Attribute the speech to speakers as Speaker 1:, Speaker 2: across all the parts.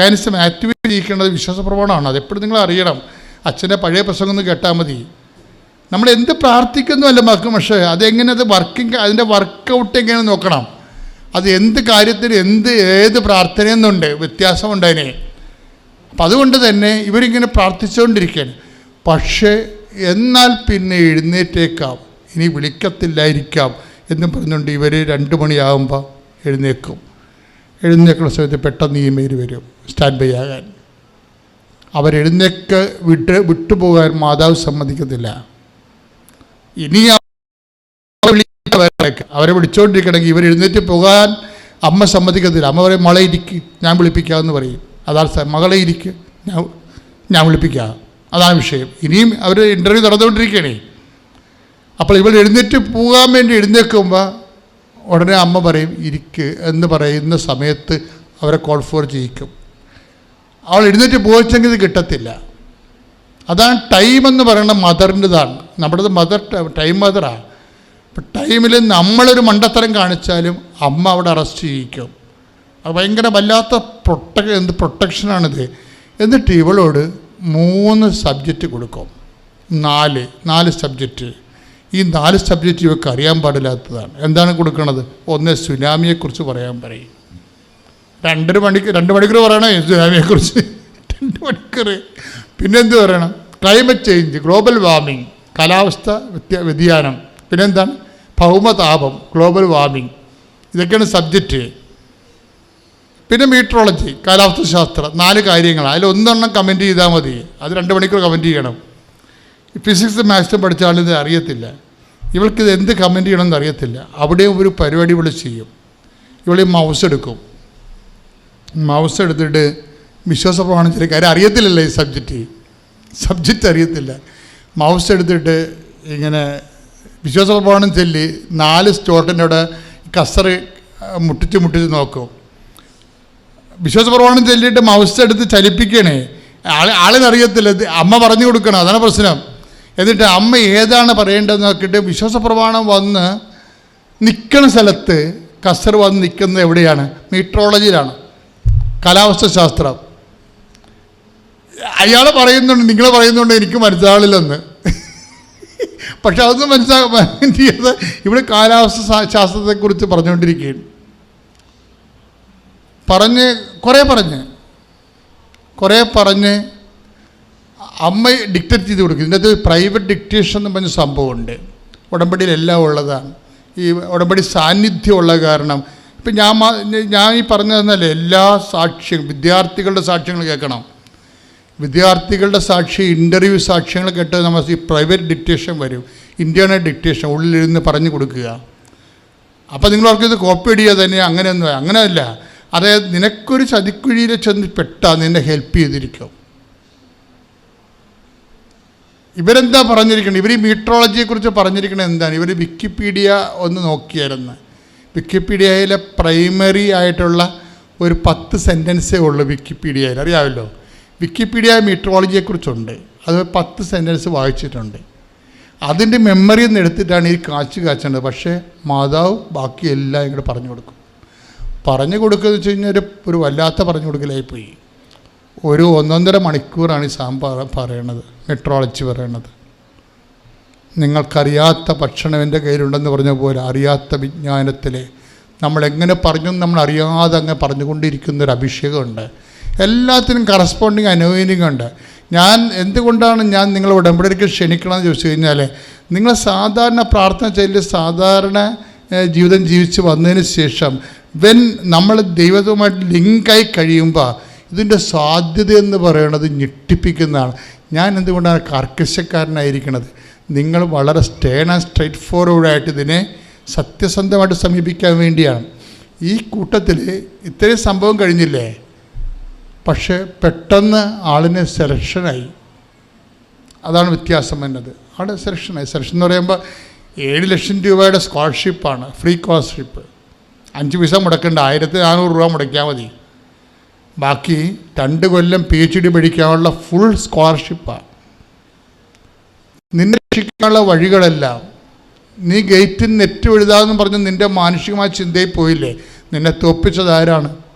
Speaker 1: Mechanism activate ചെയ്യിക്കേണ്ടത് വിശ്വാസപ്രമാണമാണ്. അതെപ്പോഴും നിങ്ങൾ അറിയണം. അച്ഛൻ്റെ പഴയ പ്രസംഗം ഒന്ന് കേട്ടാൽ മതി. നമ്മൾ എന്ത് പ്രാർത്ഥിക്കുന്നുമല്ല മക്കും, പക്ഷേ അതെങ്ങനെ അത് വർക്കിംഗ്, അതിൻ്റെ വർക്കൗട്ട് എങ്ങനെ നോക്കണം. അത് എന്ത് കാര്യത്തിന് ഏത് പ്രാർത്ഥനയെന്നുണ്ട്, വ്യത്യാസമുണ്ട് അതിനെ. അപ്പം അതുകൊണ്ട് തന്നെ ഇവരിങ്ങനെ പ്രാർത്ഥിച്ചുകൊണ്ടിരിക്കുകയാണ്. പക്ഷേ എന്നാൽ പിന്നെ എഴുന്നേറ്റേക്കാം, ഇനി വിളിക്കത്തില്ലായിരിക്കാം എന്നും പറഞ്ഞുകൊണ്ട് ഇവർ 2 മണിയാകുമ്പോൾ എഴുന്നേക്കുന്ന സമയത്ത് പെട്ടെന്ന് ഇമെയിൽ വരും സ്റ്റാൻഡ് ബൈ ആകാൻ. വിട്ടുപോകാൻ മാതാവ് സമ്മതിക്കത്തില്ല. ഇനി അവരെ വിളിച്ചുകൊണ്ടിരിക്കണമെങ്കിൽ ഇവർ എഴുന്നേറ്റ് പോകാൻ അമ്മ സമ്മതിക്കത്തില്ല. അമ്മ പറയും മകളെ ഇരിക്ക്, ഞാൻ വിളിപ്പിക്കാമെന്ന് പറയും. അതാണ് മകളെ ഇരിക്ക്, ഞാൻ വിളിപ്പിക്കാം, അതാണ് വിഷയം. ഇനിയും അവർ ഇൻ്റർവ്യൂ നടന്നുകൊണ്ടിരിക്കുകയാണേ. അപ്പോൾ ഇവൾ എഴുന്നേറ്റ് പോകാൻ വേണ്ടി എഴുന്നേൽക്കുമ്പോൾ ഉടനെ അമ്മ പറയും ഇരിക്ക് എന്ന് പറയുന്ന സമയത്ത് അവരെ കോൾ ഫോർ ചെയ്യിക്കും. അവൾ എഴുന്നേറ്റ് പോയിച്ചെങ്കിൽ ഇത് കിട്ടത്തില്ല. അതാണ് ടൈം എന്ന് പറയുന്നത് മദറിൻ്റെതാണ്. നമ്മുടേത് ടൈം മദറാണ്. അപ്പം ടൈമിൽ നമ്മളൊരു മണ്ടത്തരം കാണിച്ചാലും അമ്മ അവിടെ അറസ്റ്റ് ചെയ്യിക്കും. അത് ഭയങ്കര വല്ലാത്ത പ്രൊട്ടക്ഷനാണിത്. എന്നിട്ട് ഇവളോട് 3 സബ്ജക്റ്റ് കൊടുക്കും. 4 സബ്ജക്റ്റ്. ഈ 4 സബ്ജക്റ്റ് ഇവർക്ക് അറിയാൻ പാടില്ലാത്തതാണ്. എന്താണ് കൊടുക്കുന്നത്? 1 സുനാമിയെക്കുറിച്ച് പറയാൻ പറയും. 2 മണിക്കൂർ പറയണം സുനാമിയെക്കുറിച്ച്, 2 മണിക്കൂർ. പിന്നെന്ത് പറയണം? ക്ലൈമറ്റ് ചേഞ്ച്, ഗ്ലോബൽ വാർമിംഗ്, കാലാവസ്ഥ വ്യതിയാനം, പിന്നെന്താണ് ഭൗമതാപം, ഗ്ലോബൽ വാർമിംഗ്, ഇതൊക്കെയാണ് സബ്ജക്റ്റ്. പിന്നെ മീട്രോളജി, കാലാവസ്ഥ ശാസ്ത്രം, 4 കാര്യങ്ങളാണ്. അതിൽ 1 കമൻറ്റ് ചെയ്താൽ മതി. അത് 2 മണിക്കൂർ കമൻറ്റ് ചെയ്യണം. ഫിസിക്സ് മാത്സും പഠിച്ച ആളിത് അറിയത്തില്ല. ഇവൾക്കിത് എന്ത് കമൻറ്റ് ചെയ്യണമെന്ന് അറിയത്തില്ല. അവിടെയും ഒരു പരിപാടി ഇവൾ ചെയ്യും. ഇവളീ മൗസ് എടുത്തിട്ട് വിശ്വാസപ്രമാണം ചില കാര്യം അറിയത്തില്ലല്ലോ. ഈ സബ്ജക്റ്റ് അറിയത്തില്ല. മൗസ് എടുത്തിട്ട് ഇങ്ങനെ വിശ്വാസപ്രമാണം ചൊല്ലി 4 സ്റ്റോട്ടിൻ്റെ അവിടെ കസറ് മുട്ടിച്ച് നോക്കും. വിശ്വാസപ്രമാണം ചൊല്ലിയിട്ട് മൗസ് എടുത്ത് ചലിപ്പിക്കണേ. ആളിനറിയത്തില്ല, അമ്മ പറഞ്ഞു കൊടുക്കണം, അതാണ് പ്രശ്നം. എന്നിട്ട് അമ്മ ഏതാണ് പറയേണ്ടതെന്ന് നോക്കിയിട്ട് വിശ്വാസപ്രമാണം വന്ന് നിൽക്കുന്ന സ്ഥലത്ത് കസർ വന്ന് നിൽക്കുന്നത് എവിടെയാണ്? മീട്രോളജിയിലാണ്, കാലാവസ്ഥ ശാസ്ത്രം. അയാൾ പറയുന്നുണ്ട്, നിങ്ങൾ പറയുന്നുണ്ട്, എനിക്ക് മനസ്സിലാവില്ലെന്ന്. പക്ഷെ അതൊന്നും മനസ്സിലാക്കിയത് ഇവിടെ കാലാവസ്ഥ ശാസ്ത്രത്തെക്കുറിച്ച് പറഞ്ഞുകൊണ്ടിരിക്കുകയാണ്. കുറേ പറഞ്ഞ് അമ്മ ഡിക്റ്റേറ്റ് ചെയ്ത് കൊടുക്കും. ഇതിൻ്റെ അകത്ത് പ്രൈവറ്റ് ഡിക്റ്റേഷൻ എന്ന് പറഞ്ഞ സംഭവമുണ്ട്. ഉടമ്പടിയിൽ എല്ലാം ഉള്ളതാണ്. ഈ ഉടമ്പടി സാന്നിധ്യമുള്ള കാരണം ഇപ്പം ഞാൻ ഈ പറഞ്ഞു തന്നല്ലേ, എല്ലാ സാക്ഷ്യങ്ങളും വിദ്യാർത്ഥികളുടെ സാക്ഷ്യങ്ങൾ കേൾക്കണം. വിദ്യാർത്ഥികളുടെ സാക്ഷി, ഇൻ്റർവ്യൂ സാക്ഷ്യങ്ങൾ കേട്ട് നമ്മൾ ഈ പ്രൈവറ്റ് ഡിക്റ്റേഷൻ വരും, ഇൻ്റേണൽ ഡിക്റ്റേഷൻ, ഉള്ളിലിരുന്ന് പറഞ്ഞു കൊടുക്കുക. അപ്പോൾ നിങ്ങളവർക്ക് ഇത് കോപ്പി അടിക്കുക തന്നെ. അങ്ങനെയല്ല. അതായത് നിനക്കൊരു ചതിക്കുഴിയിൽ ചെന്ന് പെട്ടാൽ നിന്നെ ഹെൽപ്പ് ചെയ്തിരിക്കും. ഇവരെന്താ പറഞ്ഞിരിക്കുന്നത്? ഇവർ ഈ മീട്രോളജിയെക്കുറിച്ച് പറഞ്ഞിരിക്കുന്നത് എന്താണ്? ഇവർ വിക്കിപീഡിയ ഒന്ന് നോക്കിയായിരുന്നു. വിക്കിപീഡിയയിലെ പ്രൈമറി ആയിട്ടുള്ള ഒരു 10 സെൻറ്റൻസേ ഉള്ളൂ വിക്കിപീഡിയയിൽ, അറിയാമല്ലോ. വിക്കിപീഡിയ മീട്രോളജിയെക്കുറിച്ചുണ്ട്. അത് 10 സെൻറ്റൻസ് വായിച്ചിട്ടുണ്ട്. അതിൻ്റെ മെമ്മറിയിൽ നിന്ന് എടുത്തിട്ടാണ് ഈ കാച്ചേണ്ടത്. പക്ഷേ മാതാവ് ബാക്കി എല്ലാം ഇങ്ങോട്ട് പറഞ്ഞു കൊടുക്കും. പറഞ്ഞു കൊടുക്കുകയെന്ന് വെച്ച് കഴിഞ്ഞാൽ ഒരു വല്ലാത്ത പറഞ്ഞു കൊടുക്കലായിപ്പോയി. ഒരു 1.5 മണിക്കൂറാണ് ഈ പറയണത്, മെട്രോളജി പറയണത്. നിങ്ങൾക്കറിയാത്ത ഭക്ഷണം എൻ്റെ കയ്യിലുണ്ടെന്ന് പറഞ്ഞ പോലെ അറിയാത്ത വിജ്ഞാനത്തിലെ നമ്മളെങ്ങനെ പറഞ്ഞു നമ്മൾ അറിയാതെ അങ്ങ് പറഞ്ഞുകൊണ്ടിരിക്കുന്നൊരു അഭിഷേകമുണ്ട്. എല്ലാത്തിനും കറസ്പോണ്ടിങ് അനോയിനിങ് ഉണ്ട്. എന്തുകൊണ്ടാണ് ഞാൻ നിങ്ങളെ ഉടമ്പടിക്ക് ക്ഷണിക്കണമെന്ന് ചോദിച്ചു കഴിഞ്ഞാൽ, നിങ്ങൾ സാധാരണ പ്രാർത്ഥന ചെയ്യൽ സാധാരണ ജീവിതം ജീവിച്ച് വന്നതിന് ശേഷം നമ്മൾ ദൈവവുമായിട്ട് ലിങ്കായി കഴിയുമ്പോൾ ഇതിൻ്റെ സാധ്യതയെന്ന് പറയുന്നത് ഞെട്ടിപ്പിക്കുന്നതാണ്. ഞാൻ എന്തുകൊണ്ടാണ് കർക്കശക്കാരനായിരിക്കുന്നത്? നിങ്ങൾ വളരെ സ്റ്റേൺ ആൻഡ് സ്ട്രൈറ്റ് ഫോർവേഡായിട്ട് ഇതിനെ സത്യസന്ധമായിട്ട് സമീപിക്കാൻ വേണ്ടിയാണ്. ഈ കൂട്ടത്തിൽ ഇത്രയും സംഭവം കഴിഞ്ഞില്ലേ, പക്ഷേ പെട്ടെന്ന് ആളിന് സെലക്ഷനായി. അതാണ് വ്യത്യാസം വന്നത്. ആള് സെലക്ഷനായി. സെലക്ഷൻ എന്ന് പറയുമ്പോൾ 7 ലക്ഷം രൂപയുടെ സ്കോളർഷിപ്പാണ്, ഫ്രീ സ്കോളർഷിപ്പ്. 5 പൈസ മുടക്കേണ്ട, 1400 രൂപ മുടക്കിയാൽ മതി. ബാക്കി 2 കൊല്ലം PhD പഠിക്കാനുള്ള ഫുൾ സ്കോളർഷിപ്പാണ്. നിന്നെ രക്ഷിക്കാനുള്ള വഴികളെല്ലാം നീ ഗേറ്റിൽ നെറ്റ് എഴുതാമെന്ന് പറഞ്ഞ് നിൻ്റെ മാനുഷികമായ ചിന്തയിൽ പോയില്ലേ? നിന്നെ തോൽപ്പിച്ചത് ആരാണ്?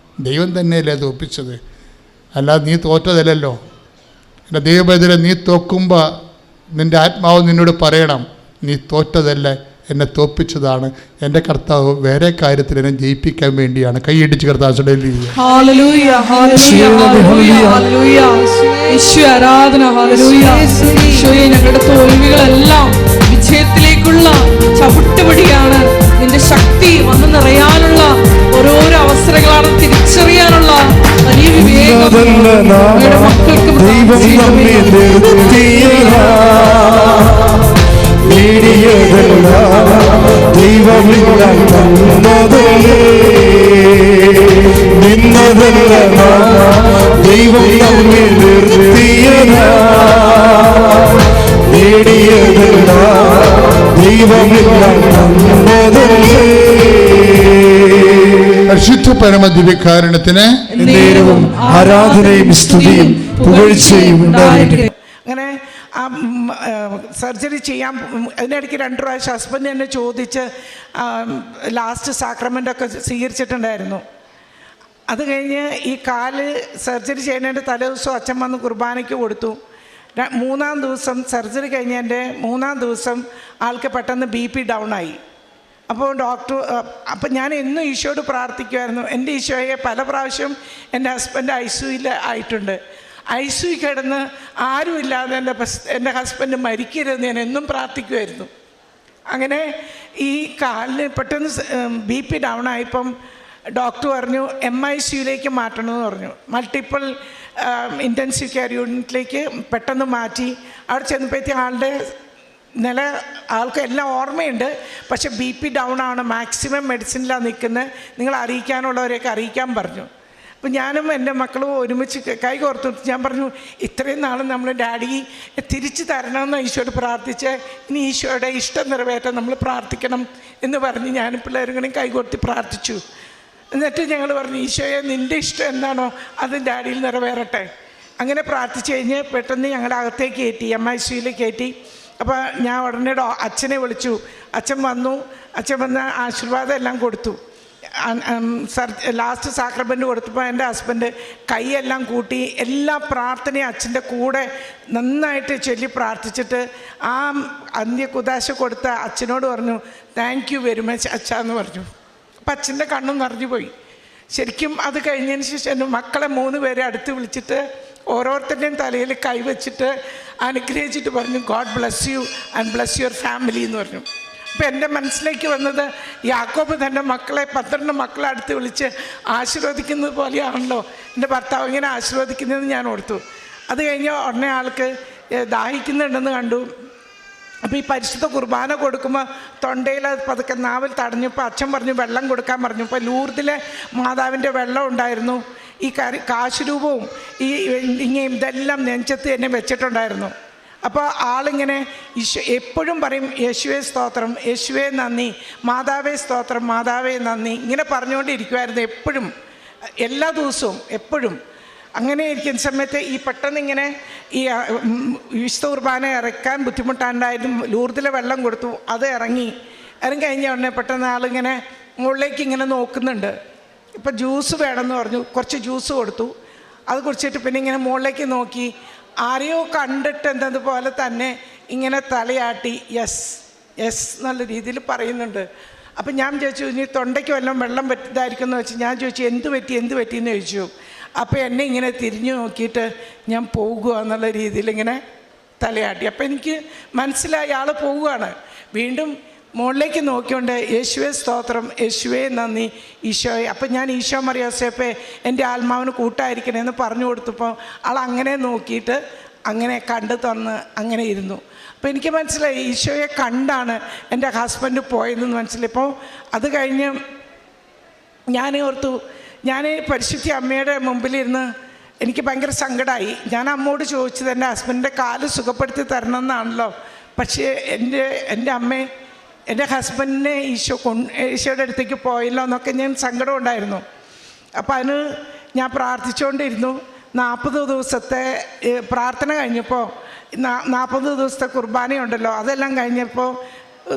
Speaker 1: ദൈവം തന്നെയല്ലേ തോൽപ്പിച്ചത്. അല്ലാതെ നീ തോറ്റതല്ലല്ലോ. എൻ്റെ ദൈവബൈതലെ, നീ തോക്കുമ്പോൾ നിൻ്റെ ആത്മാവ് നിന്നോട് പറയണം, നീ തോറ്റതല്ല, എന്നെ തോൽപ്പിച്ചതാണ്. എൻ്റെ കർത്താവ് വേറെ കാര്യത്തിൽ എന്നെ ജയിപ്പിക്കാൻ വേണ്ടിയാണ്. കൈയടിച്ച് കർത്താവ്
Speaker 2: ഞങ്ങളുടെ തോൽവികളെല്ലാം വിജയത്തിലേക്കുള്ള ചവിട്ടുപടിയാണ്. നിന്റെ ശക്തി വന്ന് നിറയാനുള്ള ഓരോരോ അവസരങ്ങളാണ് തിരിച്ചറിയാനുള്ള വലിയ വിവേകം ഞങ്ങളുടെ മക്കൾക്ക്
Speaker 3: ദൈവമില്ല തന്നതല്ലേ, നിന്നതല്ല ദൈവം നമ്മെ നിർത്തിയതാ, നേടിയതല്ല ദൈവമില്ല തന്നതല്ലേ.
Speaker 1: പരിശുദ്ധ പരമദിവ്യകാരുണ്യത്തിന്
Speaker 3: നേരവും ആരാധനയും സ്തുതിയും പുകഴ്ചയും ഉണ്ടാകട്ടെ.
Speaker 4: അങ്ങനെ സർജറി ചെയ്യാൻ അതിനിടയ്ക്ക് 2 പ്രാവശ്യം ഹസ്ബൻഡ് എന്നെ ചോദിച്ച് ലാസ്റ്റ് സാക്രമെൻ്റൊക്കെ സ്വീകരിച്ചിട്ടുണ്ടായിരുന്നു. അത് കഴിഞ്ഞ് ഈ കാല് സർജറി ചെയ്യുന്നതിൻ്റെ തലേദിവസം അച്ഛൻ വന്ന് കുർബാനയ്ക്ക് കൊടുത്തു. 3-ാം ദിവസം സർജറി കഴിഞ്ഞതിൻ്റെ 3-ാം ദിവസം ആൾക്ക് പെട്ടെന്ന് BP ഡൗൺ ആയി. അപ്പോൾ അപ്പം ഞാൻ എന്നും ഈശോയോട് പ്രാർത്ഥിക്കുമായിരുന്നു, എൻ്റെ ഈശോയെ പല പ്രാവശ്യം എൻ്റെ ഹസ്ബൻഡ് ICUയിൽ ആയിട്ടുണ്ട്, ICU കിടന്ന് ആരുമില്ലാതെ എൻ്റെ ഹസ്ബൻഡ് മരിക്കരുതെന്ന് ഞാൻ എന്നും പ്രാർത്ഥിക്കുമായിരുന്നു. അങ്ങനെ ഈ കാലിന് പെട്ടെന്ന് BP ഡൗൺ ആയപ്പം ഡോക്ടർ പറഞ്ഞു MICUയിലേക്ക് മാറ്റണമെന്ന് പറഞ്ഞു. മൾട്ടിപ്പിൾ ഇൻറ്റൻസീവ് കെയർ യൂണിറ്റിലേക്ക് പെട്ടെന്ന് മാറ്റി. അവിടെ ചെന്നപ്പോഴത്തേക്ക് ആൾക്ക് എല്ലാം ഓർമ്മയുണ്ട്, പക്ഷേ BP ഡൗൺ ആണ്, മാക്സിമം മെഡിസിനിലാണ് നിൽക്കുന്നത്, നിങ്ങൾ അറിയിക്കാനുള്ളവരെയൊക്കെ അറിയിക്കാൻ പറഞ്ഞു. അപ്പം ഞാനും എൻ്റെ മക്കളും ഒരുമിച്ച് കൈ കോർത്തു. ഞാൻ പറഞ്ഞു, ഇത്രയും നാളും നമ്മൾ ഡാഡി തിരിച്ചു തരണമെന്ന് ഈശോയോട് പ്രാർത്ഥിച്ച്, ഇനി ഈശോയുടെ ഇഷ്ടം നിറവേറ്റാൻ നമ്മൾ പ്രാർത്ഥിക്കണം എന്ന് പറഞ്ഞ് ഞാനും പിള്ളേരും കൂടി കൈകോർത്തി പ്രാർത്ഥിച്ചു. എന്നിട്ട് ഞങ്ങൾ പറഞ്ഞു, ഈശോയെ നിൻ്റെ ഇഷ്ടം എന്താണോ അത് ഡാഡിയിൽ നിറവേറട്ടെ. അങ്ങനെ പ്രാർത്ഥിച്ച് കഴിഞ്ഞ് പെട്ടെന്ന് ഞങ്ങളുടെ അകത്തേക്ക് കയറ്റി, MICUയിലേക്ക് കയറ്റി. അപ്പോൾ ഞാൻ ഉടനെ അച്ഛനെ വിളിച്ചു. അച്ഛൻ വന്നു. അച്ഛൻ വന്ന് ആശീർവാദം എല്ലാം കൊടുത്തു. ലാസ്റ്റ് സാക്രമെൻ്റ് കൊടുത്തപ്പോൾ എൻ്റെ ഹസ്ബൻഡ് കൈയെല്ലാം കൂട്ടി എല്ലാ പ്രാർത്ഥനയും അച്ഛൻ്റെ കൂടെ നന്നായിട്ട് ചൊല്ലി പ്രാർത്ഥിച്ചിട്ട് ആ അന്ത്യകുദാശ കൊടുത്ത അച്ഛനോട് പറഞ്ഞു, താങ്ക് യു വെരി മച്ച് അച്ഛാ എന്ന് പറഞ്ഞു. അപ്പം അച്ഛൻ്റെ കണ്ണും നിറഞ്ഞു പോയി. ശരിക്കും അത് കഴിഞ്ഞതിന് ശേഷം എൻ്റെ മക്കളെ 3 പേരെ അടുത്ത് വിളിച്ചിട്ട് ഓരോരുത്തരുടെയും തലയിൽ കൈവച്ചിട്ട് അനുഗ്രഹിച്ചിട്ട് പറഞ്ഞു, God bless you and bless your family എന്ന് പറഞ്ഞു. അപ്പം എൻ്റെ മനസ്സിലേക്ക് വന്നത്, യാക്കോബ് തൻ്റെ മക്കളെ 12 മക്കളെ അടുത്ത് വിളിച്ച് ആശീർവദിക്കുന്നത് പോലെയാണല്ലോ എൻ്റെ ഭർത്താവ് ഇങ്ങനെ ആശീർവദിക്കുന്നതെന്ന് ഞാൻ ഓർത്തു. അത് കഴിഞ്ഞ് ഉടനെ ആൾക്ക് ദാഹിക്കുന്നുണ്ടെന്ന് കണ്ടു. അപ്പോൾ ഈ പരിശുദ്ധ കുർബാന കൊടുക്കുമ്പോൾ തൊണ്ടയിൽ പതുക്കെ നാവിൽ തടഞ്ഞപ്പോൾ അച്ഛൻ പറഞ്ഞു വെള്ളം കൊടുക്കാൻ പറഞ്ഞു. അപ്പോൾ ലൂർദിലെ മാതാവിൻ്റെ വെള്ളം ഉണ്ടായിരുന്നു, ഈ കാശുരൂപവും ഇതെല്ലാം നെഞ്ചത്ത് എന്നെ വെച്ചിട്ടുണ്ടായിരുന്നു. അപ്പോൾ ആളിങ്ങനെ എപ്പോഴും പറയും, യേശുവേ സ്തോത്രം, യേശുവേ നന്ദി, മാതാവേ സ്തോത്രം, മാതാവേ നന്ദി, ഇങ്ങനെ പറഞ്ഞുകൊണ്ടിരിക്കുമായിരുന്നു എപ്പോഴും, എല്ലാ ദിവസവും എപ്പോഴും. അങ്ങനെ ഇരിക്കുന്ന സമയത്ത് ഈ പെട്ടെന്ന് ഇങ്ങനെ ഈ വിശുദ്ധ കുർബാന ഇറക്കാൻ ബുദ്ധിമുട്ടാണ്ടായിരുന്നു. ലൂർദിലെ വെള്ളം കൊടുത്തു, അത് ഇറങ്ങി കഴിഞ്ഞ ഉടനെ പെട്ടെന്ന് ആളിങ്ങനെ മുകളിലേക്ക് ഇങ്ങനെ നോക്കുന്നുണ്ട്. ഇപ്പം ജ്യൂസ് വേണമെന്ന് പറഞ്ഞു, കുറച്ച് ജ്യൂസ് കൊടുത്തു. അത് കുടിച്ചിട്ട് പിന്നെ ഇങ്ങനെ മുകളിലേക്ക് നോക്കി, ആരെയോ കണ്ടിട്ട് എന്നതുപോലെ തന്നെ ഇങ്ങനെ തലയാട്ടി യെസ് യെസ് എന്നുള്ള രീതിയിൽ പറയുന്നുണ്ട്. അപ്പം ഞാൻ ചോദിച്ചു, ഇനി തൊണ്ടയ്ക്ക് വല്ലതും വെള്ളം പറ്റിയതായിരിക്കും എന്ന് വെച്ച് ഞാൻ ചോദിച്ചു, എന്ത് പറ്റിയെന്ന് ചോദിച്ചു. അപ്പോൾ എന്നെ ഇങ്ങനെ തിരിഞ്ഞു നോക്കിയിട്ട് ഞാൻ പോകുക എന്നുള്ള രീതിയിൽ ഇങ്ങനെ തലയാട്ടി. അപ്പോൾ എനിക്ക് മനസ്സിലായി ആൾ പോവുകയാണ്. വീണ്ടും മുകളിലേക്ക് നോക്കിക്കൊണ്ട് യേശുവേ സ്തോത്രം, യേശുവേ നന്ദി, ഈശോയെ. അപ്പം ഞാൻ ഈശോ മറിയോസേപ്പേ എൻ്റെ ആത്മാവിന് കൂട്ടായിരിക്കണേ എന്ന് പറഞ്ഞു കൊടുത്തപ്പോൾ ആൾ അങ്ങനെ നോക്കിയിട്ട് അങ്ങനെ കണ്ടു തന്ന് അങ്ങനെ ഇരുന്നു. അപ്പോൾ എനിക്ക് മനസ്സിലായി ഈശോയെ കണ്ടാണ് എൻ്റെ ഹസ്ബൻഡ് പോയതെന്ന് മനസ്സിലായി. ഇപ്പോൾ അത് കഴിഞ്ഞ് ഞാൻ ഓർത്തു, ഞാൻ പരിശുദ്ധ അമ്മയുടെ മുമ്പിലിരുന്ന് എനിക്ക് ഭയങ്കര സങ്കടമായി. ഞാൻ അമ്മയോട് ചോദിച്ചത് എൻ്റെ ഹസ്ബൻഡിൻ്റെ കാല് സുഖപ്പെടുത്തി തരണമെന്നാണല്ലോ. പക്ഷേ എൻ്റെ അമ്മയെ എൻ്റെ ഹസ്ബൻഡിനെ ഈശോയുടെ അടുത്തേക്ക് പോയല്ലോ എന്നൊക്കെ ഞാൻ സങ്കടം ഉണ്ടായിരുന്നു. അപ്പം അതിന് ഞാൻ പ്രാർത്ഥിച്ചുകൊണ്ടിരുന്നു. 40 ദിവസത്തെ പ്രാർത്ഥന കഴിഞ്ഞപ്പോൾ 40 ദിവസത്തെ കുർബാനയുണ്ടല്ലോ, അതെല്ലാം കഴിഞ്ഞപ്പോൾ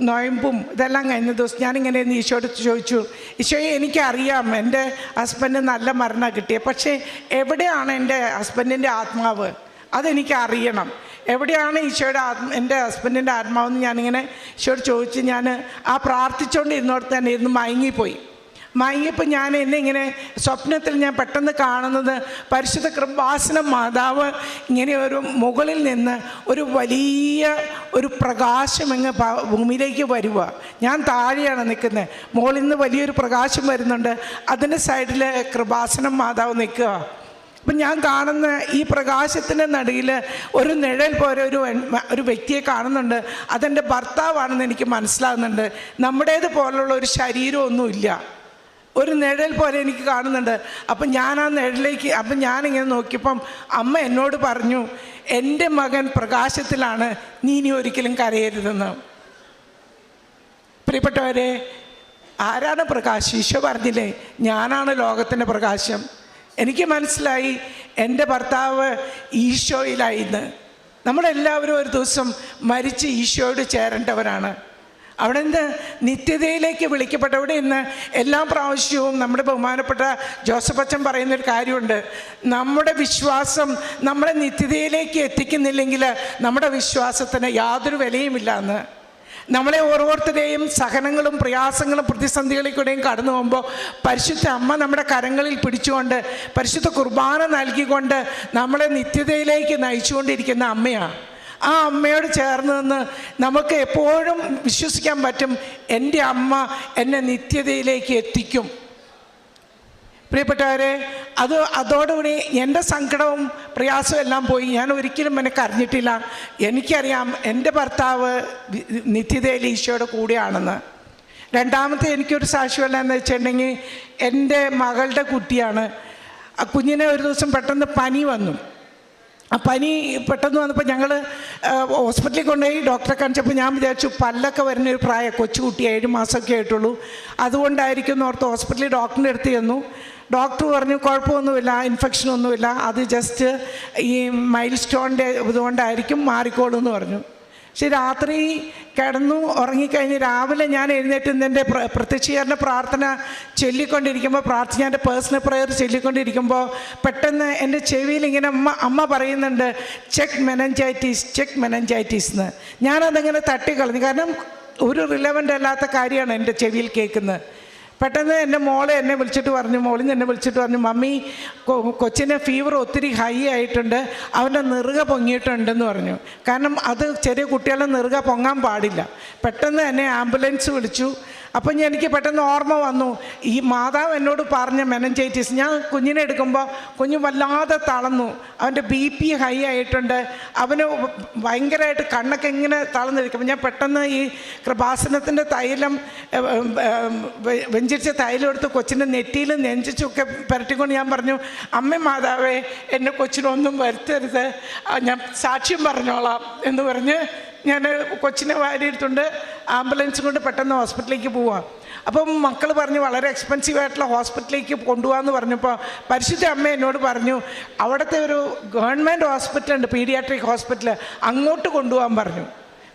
Speaker 4: നൊയമ്പും ഇതെല്ലാം കഴിഞ്ഞ ദിവസം ഞാനിങ്ങനെ ഈശോയോട് ചോദിച്ചു, ഈശോയെ എനിക്കറിയാം എൻ്റെ ഹസ്ബൻഡ് നല്ല മരണം കിട്ടിയത്, പക്ഷേ എവിടെയാണ് എൻ്റെ ഹസ്ബൻഡിൻ്റെ ആത്മാവ്, അതെനിക്കറിയണം. എവിടെയാണ് ഈശോയുടെ എൻ്റെ ഹസ്ബൻഡിൻ്റെ ആത്മാവെന്ന് ഞാനിങ്ങനെ ഈശോയോട് ചോദിച്ച് ഞാൻ ആ പ്രാർത്ഥിച്ചുകൊണ്ടിരുന്നോടത്ത് തന്നെ ഇരുന്ന് മയങ്ങിയപ്പോൾ ഞാൻ എന്നെ ഇങ്ങനെ സ്വപ്നത്തിൽ ഞാൻ പെട്ടെന്ന് കാണുന്നത് പരിശുദ്ധ കൃപാസന മാതാവ് ഇങ്ങനെ ഒരു മുകളിൽ നിന്ന് ഒരു വലിയ ഒരു പ്രകാശം ഇങ്ങ് ഭൂമിയിലേക്ക് വരുക. ഞാൻ താഴെയാണ് നിൽക്കുന്നത്, മുകളിൽ നിന്ന് വലിയൊരു പ്രകാശം വരുന്നുണ്ട്, അതിൻ്റെ സൈഡിൽ കൃപാസനം മാതാവ് നിൽക്കുക. അപ്പം ഞാൻ കാണുന്ന ഈ പ്രകാശത്തിൻ്റെ നടുവിൽ ഒരു നിഴൽ പോലെ ഒരു വ്യക്തിയെ കാണുന്നുണ്ട്. അതെൻ്റെ ഭർത്താവാണെന്ന് എനിക്ക് മനസ്സിലാകുന്നുണ്ട്. നമ്മുടേത് പോലുള്ള ഒരു ശരീരമൊന്നുമില്ല, ഒരു നിഴൽ പോലെ എനിക്ക് കാണുന്നുണ്ട്. അപ്പം ഞാൻ ആ നിഴലിലേക്ക് ഞാനിങ്ങനെ നോക്കിയപ്പം അമ്മ എന്നോട് പറഞ്ഞു, എൻ്റെ മകൻ പ്രകാശത്തിലാണ്, നീ ഇനി ഒരിക്കലും കരയരുതെന്ന്. പ്രിയപ്പെട്ടവരെ, ആരാണ് പ്രകാശം? ഈശോ പറഞ്ഞില്ലേ, ഞാനാണ് ലോകത്തിൻ്റെ പ്രകാശം. എനിക്ക് മനസ്സിലായി എൻ്റെ ഭർത്താവ് ഈശോയിലായിന്ന്. നമ്മളെല്ലാവരും ഒരു ദിവസം മരിച്ച് ഈശോയോട് ചേരേണ്ടവരാണ്. അവിടെ നിന്ന് നിത്യതയിലേക്ക് വിളിക്കപ്പെട്ടവിടെ ഇന്ന് എല്ലാ പ്രാവശ്യവും നമ്മുടെ ബഹുമാനപ്പെട്ട ജോസഫ് അച്ഛൻ പറയുന്നൊരു കാര്യമുണ്ട്, നമ്മുടെ വിശ്വാസം നമ്മളെ നിത്യതയിലേക്ക് എത്തിക്കുന്നില്ലെങ്കിൽ നമ്മുടെ വിശ്വാസത്തിന് യാതൊരു വിലയുമില്ല എന്ന്. നമ്മളെ ഓരോരുത്തരെയും സഹനങ്ങളും പ്രയാസങ്ങളും പ്രതിസന്ധികളിൽ കൂടെയും കടന്നു പോകുമ്പോൾ പരിശുദ്ധ അമ്മ നമ്മുടെ കരങ്ങളിൽ പിടിച്ചുകൊണ്ട് പരിശുദ്ധ കുർബാന നൽകിക്കൊണ്ട് നമ്മളെ നിത്യതയിലേക്ക് നയിച്ചുകൊണ്ടിരിക്കുന്ന അമ്മയാണ്. ആ അമ്മയോട് ചേർന്ന് നിന്ന് നമുക്ക് എപ്പോഴും വിശ്വസിക്കാൻ പറ്റും, എൻ്റെ അമ്മ എന്നെ നിത്യതയിലേക്ക് എത്തിക്കും. പ്രിയപ്പെട്ടവരെ, അതോടുകൂടി എൻ്റെ സങ്കടവും പ്രയാസവും എല്ലാം പോയി. ഞാൻ ഒരിക്കലും എന്നെ കരഞ്ഞിട്ടില്ല. എനിക്കറിയാം എൻ്റെ ഭർത്താവ് നിത്യതയിൽ ഈശോയുടെ കൂടെയാണെന്ന്. രണ്ടാമത്തെ എനിക്കൊരു സാക്ഷ്യമല്ല എന്ന് വെച്ചിട്ടുണ്ടെങ്കിൽ, എൻ്റെ മകളുടെ കുട്ടിയാണ്. ആ കുഞ്ഞിനെ ഒരു ദിവസം പെട്ടെന്ന് പനി വന്നു. ആ പനി പെട്ടെന്ന് വന്നപ്പോൾ ഞങ്ങൾ ഹോസ്പിറ്റലിൽ കൊണ്ടുപോയി ഡോക്ടറെ കാണിച്ചപ്പോൾ ഞാൻ വിചാരിച്ചു പല്ലൊക്കെ വരുന്നൊരു പ്രായം, കൊച്ചുകുട്ടി 7 മാസമൊക്കെ ആയിട്ടുള്ളൂ, അതുകൊണ്ടായിരിക്കും എന്ന് ഓർത്ത് ഹോസ്പിറ്റലിൽ ഡോക്ടറിൻ്റെ അടുത്ത് ചെന്നു. ഡോക്ടർ പറഞ്ഞു കുഴപ്പമൊന്നുമില്ല, ഇൻഫെക്ഷനൊന്നുമില്ല, അത് ജസ്റ്റ് ഈ മൈൽ സ്റ്റോണിൻ്റെ ഇതുകൊണ്ടായിരിക്കും, മാറിക്കോളൂ എന്ന് പറഞ്ഞു. പക്ഷെ രാത്രി കിടന്നു ഉറങ്ങിക്കഴിഞ്ഞ് രാവിലെ ഞാൻ എഴുന്നേറ്റ് എൻ്റെ പ്രത്യക്ഷീകരണ പ്രാർത്ഥന ചൊല്ലിക്കൊണ്ടിരിക്കുമ്പോൾ ഞാൻ എൻ്റെ പേഴ്സണൽ പ്രെയർ ചൊല്ലിക്കൊണ്ടിരിക്കുമ്പോൾ പെട്ടെന്ന് എൻ്റെ ചെവിയിൽ ഇങ്ങനെ അമ്മ പറയുന്നുണ്ട്, ചെക്ക് മെനഞ്ചൈറ്റീസ് എന്ന്. ഞാനതങ്ങനെ തട്ടിക്കളഞ്ഞു, കാരണം ഒരു റിലവൻ്റ് അല്ലാത്ത കാര്യമാണ് എൻ്റെ ചെവിയിൽ കേൾക്കുന്നത്. പെട്ടെന്ന് എൻ്റെ മോളിൽ എന്നെ വിളിച്ചിട്ട് പറഞ്ഞു, മമ്മി കൊച്ചിന് ഫീവർ ഒത്തിരി ഹൈ ആയിട്ടുണ്ട്, അവൻ്റെ നെറുക പൊങ്ങിയിട്ടുണ്ടെന്ന് പറഞ്ഞു. കാരണം അത് ചെറിയ കുട്ടികളെ നെറുക പൊങ്ങാൻ പാടില്ല. പെട്ടെന്ന് എന്നെ ആംബുലൻസ് വിളിച്ചു. അപ്പം എനിക്ക് പെട്ടെന്ന് ഓർമ്മ വന്നു, ഈ മാതാവ് എന്നോട് പറഞ്ഞ മെനഞ്ചൈറ്റിസ്. ഞാൻ കുഞ്ഞിനെ എടുക്കുമ്പോൾ കുഞ്ഞ് വല്ലാതെ തളർന്നു, അവൻ്റെ BP ഹൈ ആയിട്ടുണ്ട്, അവന് ഭയങ്കരമായിട്ട് കണ്ണൊക്കെ ഇങ്ങനെ തളർന്നിരിക്കുമ്പോൾ ഞാൻ പെട്ടെന്ന് ഈ കൃപാസനത്തിൻ്റെ തൈലം വെഞ്ചിരിച്ച തൈലം എടുത്ത് കൊച്ചിൻ്റെ നെറ്റിയിൽ നെഞ്ചിച്ചൊക്കെ പുരട്ടിക്കൊണ്ട് ഞാൻ പറഞ്ഞു, അമ്മ മാതാവേ എന്നെ കൊച്ചിനൊന്നും വരുത്തരുത്, ഞാൻ സാക്ഷ്യം പറഞ്ഞോളാം എന്ന് പറഞ്ഞ് ഞാൻ കൊച്ചിനെ വാരിയെടുത്തുകൊണ്ട് ആംബുലൻസ് കൊണ്ട് പെട്ടെന്ന് ഹോസ്പിറ്റലിലേക്ക് പോവാം. അപ്പം മക്കൾ പറഞ്ഞു വളരെ എക്സ്പെൻസീവ് ആയിട്ടുള്ള ഹോസ്പിറ്റലിലേക്ക് കൊണ്ടുപോകാമെന്ന് പറഞ്ഞപ്പോൾ പരിശുദ്ധ അമ്മ എന്നോട് പറഞ്ഞു, അവിടുത്തെ ഒരു ഗവൺമെൻറ് ഹോസ്പിറ്റലുണ്ട്, പീഡിയാട്രിക് ഹോസ്പിറ്റൽ, അങ്ങോട്ട് കൊണ്ടുപോകാൻ പറഞ്ഞു.